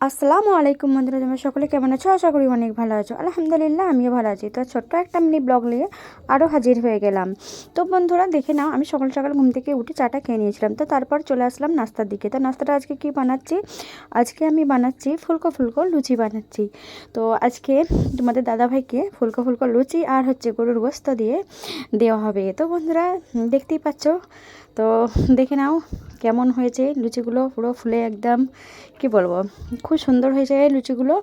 আসসালামু আলাইকুম বন্ধুরা, তোমরা সকলে কেমন আছো? আশা করি অনেক ভালো আছো। আলহামদুলিল্লাহ আমিও ভালো আছি। তো ছোট্ট একটা মিনি ব্লগ নিয়ে আরও হাজির হয়ে গেলাম। তো বন্ধুরা দেখে নাও, আমি সকাল সকাল ঘুম থেকে উঠে চাটা খেয়ে নিয়েছিলাম। তো তারপর চলে আসলাম নাস্তার দিকে। তো নাস্তাটা আজকে কি বানাচ্ছি? আজকে আমি বানাচ্ছি ফুলকো ফুলকো লুচি বানাচ্ছি। তো আজকে তোমাদের দাদাভাইকে ফুলকো ফুলকো লুচি আর হচ্ছে গরুর গোস্ত দিয়ে দেওয়া হবে। তো বন্ধুরা দেখতেই পাচ্ছ, তো দেখে নাও কেমন হয়েছে লুচিগুলো, পুরো ফুলে একদম কি বলবো, খুব সুন্দর হয়েছে লুচিগুলো।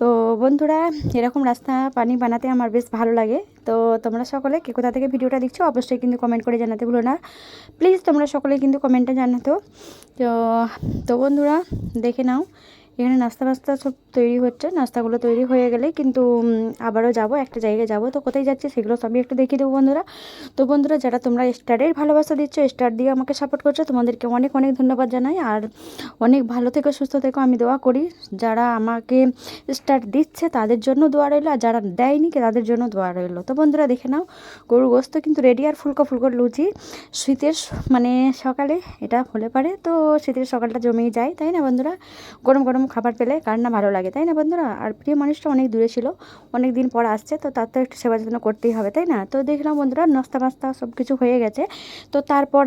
তো বন্ধুরা এরকম রাস্তা পানি বানাতে আমার বেশ ভালো লাগে। তো তোমরা সকলে কে কোথা থেকে ভিডিওটা দেখছো অবশ্যই কিন্তু কমেন্ট করে জানাতে ভুলো না। প্লিজ তোমরা সকলে কিন্তু কমেন্টে জানাতো। তো তো বন্ধুরা দেখে নাও, এখানে নাস্তা বাস্তা সব তৈরি হচ্ছে। নাস্তাগুলো তৈরি হয়ে গেলে কিন্তু আবারও যাব, একটা জায়গায় যাব। তো কোথায় যাচ্ছি সেগুলো সবই একটু দেখিয়ে দেবো বন্ধুরা। তো বন্ধুরা যারা তোমরা স্টারের ভালোবাসা দিচ্ছ, স্টার দিয়ে আমাকে সাপোর্ট করছো, তোমাদেরকে অনেক অনেক ধন্যবাদ জানাই। আর অনেক ভালো থেকো, সুস্থ থেকো, আমি দোয়া করি। যারা আমাকে স্টার দিচ্ছে তাদের জন্য দোয়া রইলো, আর যারা দেয়নি তাদের জন্য দোয়া রইলো। তো বন্ধুরা দেখে নাও, গরুর গোস্ত কিন্তু রেডি, আর ফুলকো ফুলকো লুচি। শীতের মানে সকালে এটা হলে পারে তো শীতের সকালটা জমেই যায়, তাই না বন্ধুরা? গরম গরম খাবার পেলে কার না ভালো লাগে, তাই না বন্ধুরা? আর প্রিয় মানুষটা অনেক দূরে ছিল, অনেক দিন পর আসছে, তো তার তো একটু সেবা যত্ন করতেই হবে, তাই না? তো দেখলাম বন্ধুরা নাস্তা বাস্তা সব কিছু হয়ে গেছে। তো তারপর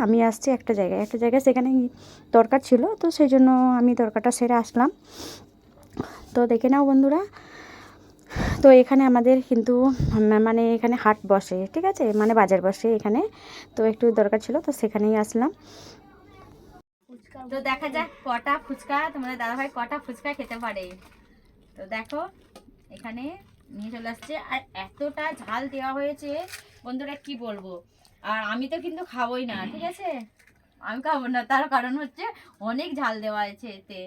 আমি আসছি একটা জায়গায়, সেখানে দরকার ছিল, তো সেই জন্য আমি দরকারটা সেরে আসলাম। তো দেখে নাও বন্ধুরা, তো এখানে আমাদের কিন্তু মানে এখানে হাট বসে, ঠিক আছে, মানে বাজার বসে এখানে। তো একটু দরকার ছিল, তো সেখানেই আসলাম। তো দেখা যাক কটা ফুচকা তোমাদের দাদাভাই কটা ফুচকা খেতে পারে। তো দেখো এখানে নিয়ে চলে আসছে, আর এতটা ঝাল দেওয়া হয়েছে বন্ধুরা কি বলবো। আর আমি তো কিন্তু খাবোই না, ঠিক আছে, আমি খাবো না, তার কারণ হচ্ছে অনেক ঝাল দেওয়া আছে এতে।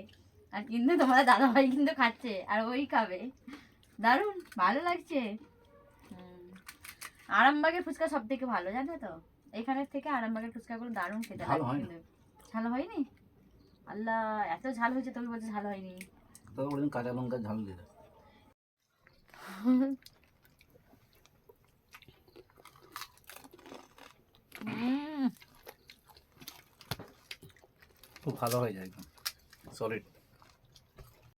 আর কিন্তু তোমাদের দাদাভাই কিন্তু খাচ্ছে আর ওই খাবে। দারুণ ভালো লাগছে। আরামবাগের ফুচকা সব থেকে ভালো, জানো তো? এখানের থেকে আরামবাগের ফুচকাগুলো দারুণ খেতে লাগে। কিন্তু ঝাল হয়নি? আল্লাহ, এত ঝাল হয়েছে তুমি বলছো ঝাল হয়নি। তো ওরকম কাঁচা লঙ্কা ঝাল দিয়ে দাও। খুব ভালো হয়ে যায়, একদম সলিড।